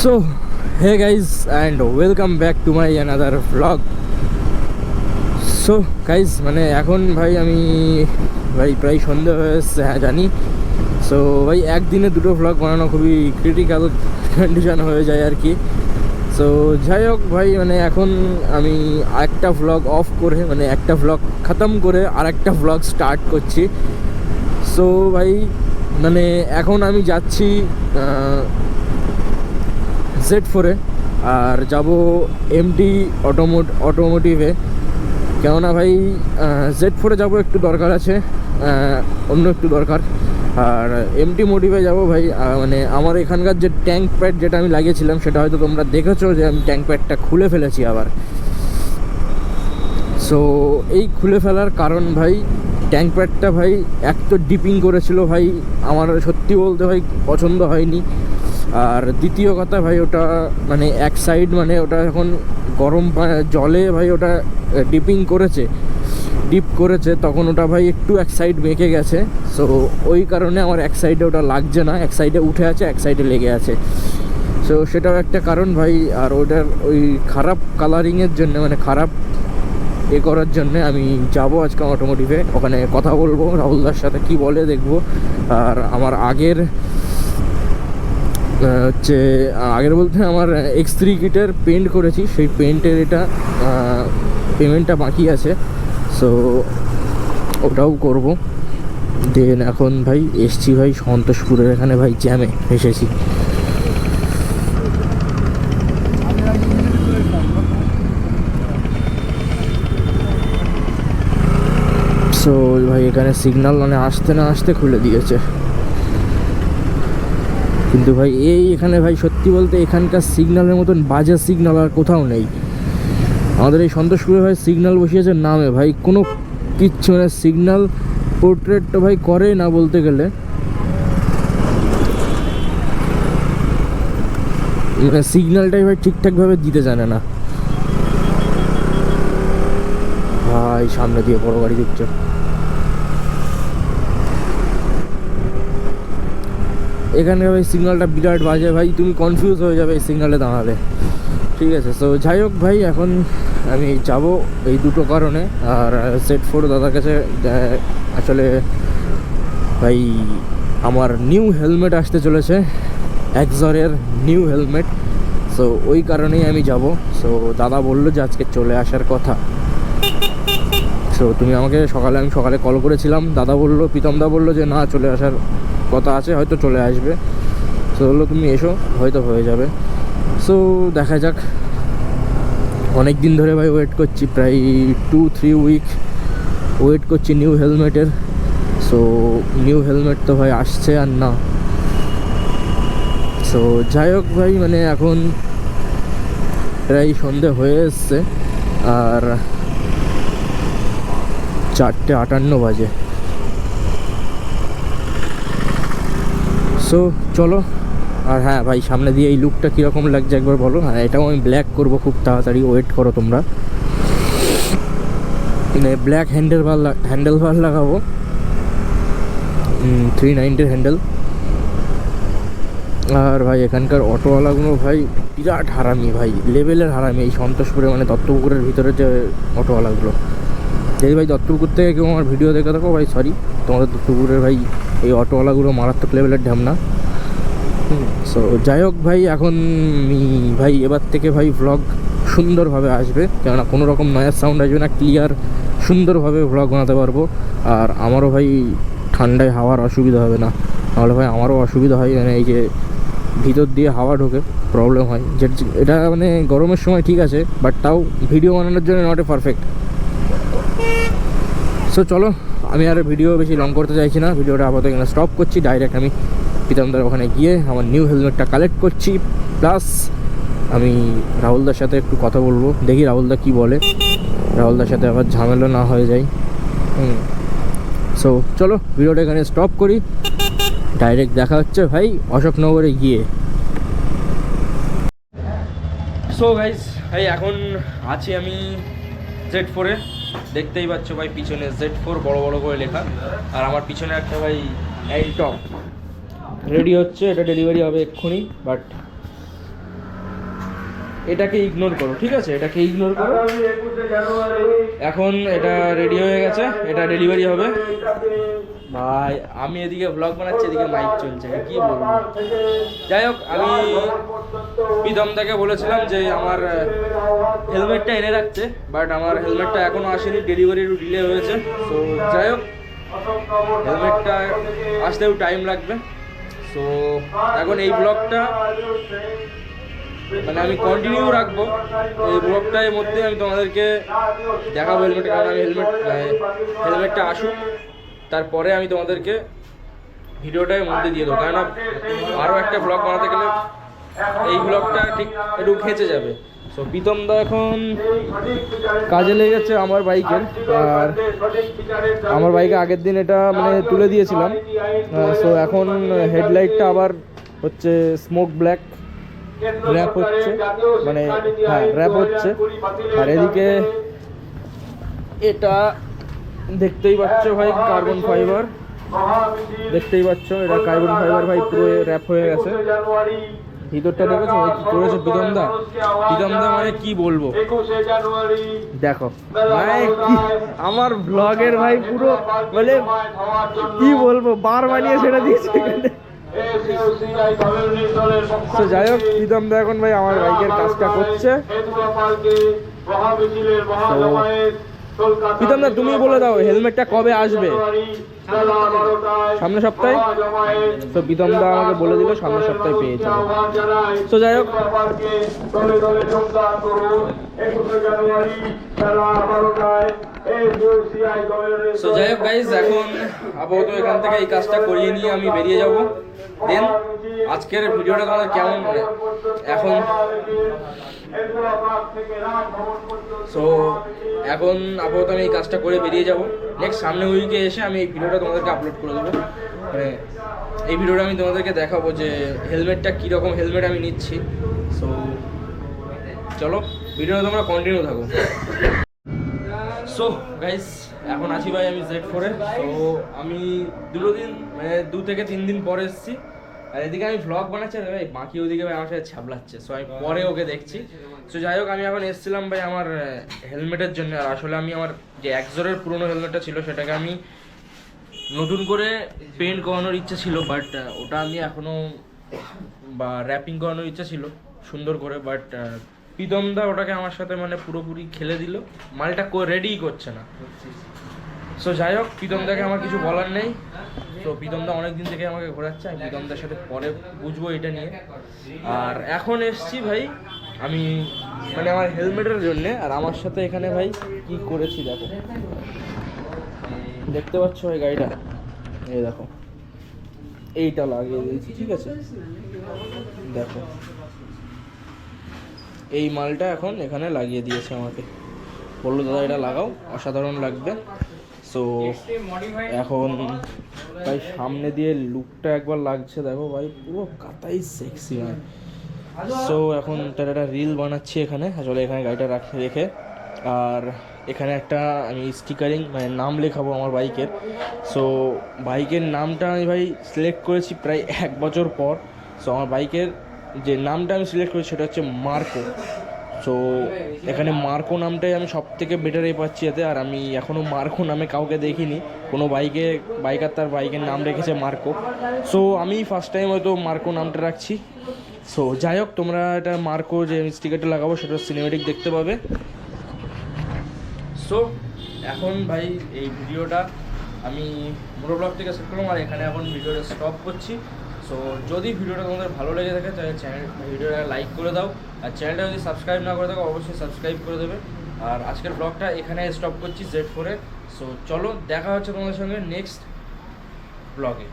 So, hey guys, and welcome back to my another vlog. So guys, মানে এখন ভাই আমি প্রায় সন্ধ্যা হয়ে এসছে, হ্যাঁ জানি। সো ভাই একদিনে দুটো ভ্লগ বানানো খুবই ক্রিটিক্যাল কন্ডিশন হয়ে যায় আর কি। সো যাই হোক ভাই, মানে এখন আমি একটা ভ্লগ অফ করে, মানে একটা ভ্লগ খতম করে আর একটা ভ্লগ স্টার্ট করছি। সো ভাই মানে এখন আমি যাচ্ছি Z4-এ, আর যাব এমটি অটোমোটিভে। কেননা ভাই Z4-এ যাবো, একটু দরকার আছে, অন্য একটু দরকার। আর এমটি মোটিভে যাব ভাই, মানে আমার এখানকার যে ট্যাঙ্ক প্যাড যেটা আমি লাগিয়েছিলাম, সেটা হয়তো তোমরা দেখেছো যে আমি ট্যাঙ্ক প্যাডটা খুলে ফেলেছি আবার। সো এই খুলে ফেলার কারণ ভাই, ট্যাঙ্ক প্যাডটা ভাই এক তো ডিপিং করেছিল ভাই, আমার সত্যি বলতে ভাই পছন্দ হয়নি। আর দ্বিতীয় কথা ভাই, ওটা মানে এক সাইড, মানে ওটা এখন গরম জলে ভাই ওটা ডিপ করেছে, তখন ওটা ভাই একটু এক সাইড বেঁকে গেছে। সো ওই কারণে আমার এক সাইডে ওটা লাগছে না, এক সাইডে উঠে আছে, এক সাইডে লেগে আছে। সো সেটাও একটা কারণ ভাই। আর ওটার ওই খারাপ কালারিংয়ের জন্য, মানে খারাপ করার জন্যে আমি যাব আজকে অটোমোটিভে, ওখানে কথা বলবো রাহুলদার সাথে, কি বলে দেখবো। আর আমার আগের বলতে আমার X3 কিটের পেন্ট করেছি, সেই পেন্টের এটা পেমেন্টটা বাকি আছে। সো ওটাও করব। দেন এখন ভাই এসছি ভাই সন্তোষপুরের এখানে ভাই জ্যামে এসেছি। সো ভাই এখানে সিগন্যাল মানে আসতে না আসতে খুলে দিয়েছে, কিন্তু ভাই এখানে ভাই সত্যি বলতে এখানকার সিগন্যালের মতন বাজে সিগন্যাল আর কোথাও নেই। আমাদের এই সন্তোষপুরে ভাই সিগন্যাল বসিয়েছে নামে, ভাই কোনো কিচ্ছু মানে সিগন্যাল পোর্ট্রেটটা ভাই করে না বলতে গেলে, মানে সিগন্যালটাই ভাই ঠিকঠাকভাবে দিতে জানে না ভাই। সামনে দিয়ে বড় গাড়ি দিচ্ছে। এখানে ভাই সিগন্যালটা বিরাট বাজে ভাই, তুমি কনফিউজ হয়ে যাবে এই সিগন্যালে দাঁড়ালে, ঠিক আছে। সো যাই হোক ভাই, এখন আমি যাব এই দুটো কারণে। আর Z4 দাদার কাছে আসলে ভাই আমার নিউ হেলমেট আসতে চলেছে, এক্সরের নিউ হেলমেট। সো ওই কারণেই আমি যাব। সো দাদা বললো যে আজকে চলে আসার কথা। সো তুমি আমাকে আমি সকালে কল করেছিলাম, দাদা বললো, প্রীতমদা বললো যে না চলে আসার কথা আছে, হয়তো চলে আসবে। সো বললো তুমি এসো, হয়তো হয়ে যাবে। সো দেখা যাক। অনেক দিন ধরে ভাই ওয়েট করছি, প্রায় 2-3 উইক ওয়েট করছি নিউ হেলমেটের। সো নিউ হেলমেট তো ভাই আসছে আর না। সো যাই হোক ভাই, মানে এখন প্রায় সন্ধে হয়ে এসছে, আর 4:58 বাজে। সো চলো। আর হ্যাঁ ভাই, সামনে দিয়ে এই লুকটা কীরকম লাগছে একবার বলো। হ্যাঁ, এটাও আমি ব্ল্যাক করবো খুব তাড়াতাড়ি, ওয়েট করো তোমরা। মানে ব্ল্যাক হ্যান্ডেল বার লাগাবো, 390 হ্যান্ডেল। আর ভাই এখানকার অটোওয়ালাগুলো ভাই বিরাট হারামি ভাই, লেভেলের হারামি। এই সন্তোষপুরে মানে দত্তপুকুরের ভিতরে যে অটোওয়ালাগুলো, যদি ভাই দত্তপুকুর থেকে কেউ আমার ভিডিও দেখে থাকো ভাই, সরি, তোমাদের দত্তপুকুরের ভাই এই অটোওয়ালাগুলো মারাত্মক লেভেলের ঢ্যামনা। সো যাই হোক ভাই, এখন ভাই এবার থেকে ভাই ভ্লগ সুন্দরভাবে আসবে, কেননা কোনো রকম নয়েজ সাউন্ড আসবে না, ক্লিয়ার সুন্দরভাবে ভ্লগ বানাতে পারবো। আর আমারও ভাই ঠান্ডায় হাওয়ার অসুবিধা হবে না, নাহলে ভাই আমারও অসুবিধা হয়, মানে এই যে ভিতর দিয়ে হাওয়া ঢোকে, প্রবলেম হয়। এটা মানে গরমের সময় ঠিক আছে, বাট তাও ভিডিও বানানোর জন্য নট এ পারফেক্ট। সো চলো, আমি আর ভিডিও বেশি লং করতে চাইছি না, ভিডিওটা আপাতত এখানে স্টপ করছি। ডাইরেক্ট আমি প্রীতমদার ওখানে গিয়ে আমার নিউ হেলমেটটা কালেক্ট করছি, প্লাস আমি রাহুলদার সাথে একটু কথা বলবো, দেখি রাহুলদা কি বলে, রাহুলদার সাথে আবার ঝামেলা না হয়ে যায়। সো চলো ভিডিওটা এখানে স্টপ করি, ডাইরেক্ট দেখা হচ্ছে ভাই অশোকনগরে গিয়ে। সো গাইস ভাই, এখন আছি আমি Z4-এ, দেখতেই পাচ্ছ ভাই পিছনে Z4 বড় বড় করে লেখা। আর আমার পিছনে একটা ভাই এলটপ রেডি হচ্ছে, এটা ডেলিভারি হবে এক্ষুনি, বাট এটাকে ইগনোর করো, ঠিক আছে? এটাকে ইগনোর করো। এখন এটা রেডি হয়ে গেছে, এটা ডেলিভারি হবে। ভাই আমি এদিকে ব্লগ বানাচ্ছি, এদিকে মাইক চলছে, কি বলবো। যাই হোক, আমি প্রীতমদাকে বলেছিলাম যে আমার হেলমেটটা এনে রাখতে, বাট আমার হেলমেটটা এখনও আসেনি, ডেলিভারি একটু ডিলে হয়েছে। তো যাই হোক, হেলমেটটা আসতেও টাইম লাগবে। সো এখন এই ব্লগটা মানে আমি কন্টিনিউ রাখবো। এই ব্লগটার মধ্যে আমি তোমাদেরকে দেখাবো হেলমেট, কারণ আমি হেলমেটটা আসুক তারপরে আমি তোমাদেরকে ভিডিওটার মধ্যে দিয়ে দেবো, কারণ আরও একটা ব্লগ বানাতে গেলে এই ব্লগটা ঠিক একটু খেঁচে যাবে। সো প্রীতমদা এখন কাজে লেগেছে আমার বাইকের, আর আমার বাইকে আগের দিন এটা মানে তুলে দিয়েছিলাম। সো এখন হেডলাইটটা আবার হচ্ছে স্মোক ব্ল্যাক র্যাপ হচ্ছে, মানে হ্যাঁ র্যাপ হচ্ছে। আর এদিকে এটা দেখতেই পাচ্ছ ভাই, কার্বন ফাইবার দেখতেই পাচ্ছ, এটা কার্বন ফাইবার ভাই পুরো র্যাপ হয়ে গেছে। ভিতরটা দেখেছো কি করেছে প্রীতমদা? প্রীতমদা মানে কি বলবো, দেখো ভাই আমার ব্লগের ভাই পুরো মানে কি বলবো, বার বানিয়ে সেটা দিয়েছে এখানে। তো যাই হোক, প্রীতমদা এখন ভাই আমার বাইকের কাজটা করছে। প্রীতমদা তুমি বলে দাও হেলমেটটা কবে আসবে? সামনের সপ্তাহে। তো প্রীতমদা আমাকে বলে দিল সামনের সপ্তাহে পেয়ে যাবে। তো যাই হোক, গাইজ এখন আপাতত এখান থেকে এই কাজটা করিয়ে নিয়ে আমি বেরিয়ে যাব। দেন আজকের ভিডিওটা তোমাদের কেমন এখন এখন আপাতত আমি এই কাজটা করে বেরিয়ে যাব। নেক্সট সামনে উইকে এসে আমি এই ভিডিওটা তোমাদেরকে আপলোড করে দেবো। মানে এই ভিডিওটা আমি তোমাদেরকে দেখাবো যে হেলমেটটা কীরকম হেলমেট আমি নিচ্ছি। সো চলো ভিডিওটা তোমরা কন্টিনিউ থাকো। সো গাইস এখন আছি ভাই আমি Z4-এ। তো আমি মানে 2 থেকে 3 দিন পরে এসেছি। আর এদিকে আমি ভ্লগ বানাচ্ছি, আর ভাই বাকি ওদিকে ভাই আমার সাথে ছাবলাচ্ছে। সো আমি পরে ওকে দেখছি। সো যাই হোক, আমি এখন এসেছিলাম ভাই আমার হেলমেটের জন্য। আর আসলে আমি আমার যে একজোরের পুরোনো হেলমেটটা ছিল সেটাকে আমি নতুন করে পেন্ট করানোর ইচ্ছা ছিল, বাট ওটা আমি এখনও বা র্যাপিং করানোর ইচ্ছা ছিল সুন্দর করে। বাট প্রীতমদা ওটাকে আমার সাথে মানে পুরোপুরি খেলে দিল, মালটা রেডিই করছে না। সো যাই হোক, প্রীতমদাকে আমার কিছু বলার নেই। তো প্রীতমদা অনেকদিন থেকে আমাকে ঘোরাচ্ছে, আমি প্রীতমদার সাথে পরে বুঝবো এটা নিয়ে। আর এখন এসছি ভাই আমি মানে আমার হেলমেটের জন্যে। আর আমার সাথে এখানে ভাই কি করেছি দেখো, দেখতে পাচ্ছ ওই গাড়িটা, এই দেখো এইটা লাগিয়ে দিয়েছি, ঠিক আছে? দেখো এই মালটা এখন এখানে লাগিয়ে দিয়েছে আমাকে, বললো দাদা এটা লাগাও, অসাধারণ লাগবে। সো এখন ভাই সামনে দিয়ে লুকটা একবার লাগছে, দেখো ভাই পুরো কাতাই সেক্সি হয়। সো এখন তার একটা রিল বানাচ্ছি এখানে, আসলে এখানে গাড়িটা রেখে। আর এখানে একটা আমি স্টিকারিং মানে নাম লেখাবো আমার বাইকের। সো বাইকের নামটা আমি ভাই সিলেক্ট করেছি প্রায় 1 বছর পর। সো আমার বাইকের যে নামটা আমি সিলেক্ট করেছি সেটা হচ্ছে মার্কো। সো এখানে মার্কো নামটাই আমি সব থেকে বেটারই পাচ্ছি এতে। আর আমি এখনও মার্কো নামে কাউকে দেখিনি, কোনো বাইকার তার বাইকের নাম রেখেছে মার্কো। সো আমি ফার্স্ট টাইম হয়তো মার্কো নামটা রাখছি। সো যাই হোক, তোমরা এটা মার্কো যে স্টিকারটা লাগাবো সেটা সিনেমেটিক দেখতে পাবে। সো এখন ভাই এই ভিডিওটা আমি মোটো ব্লগ থেকে সেট করলাম, আর এখানে এখন ভিডিওটা স্টপ করছি। সো যদি ভিডিওটা তোমাদের ভালো লেগে থাকে তাহলে ভিডিওটা লাইক করে দাও, আর চ্যানেলটা যদি সাবস্ক্রাইব না করে থাকো অবশ্যই সাবস্ক্রাইব করে দেবে। আর আজকের ব্লগটা এখানে স্টপ করছি Z4-এ। সো চলো দেখা হচ্ছে তোমাদের সঙ্গে নেক্সট ব্লগে।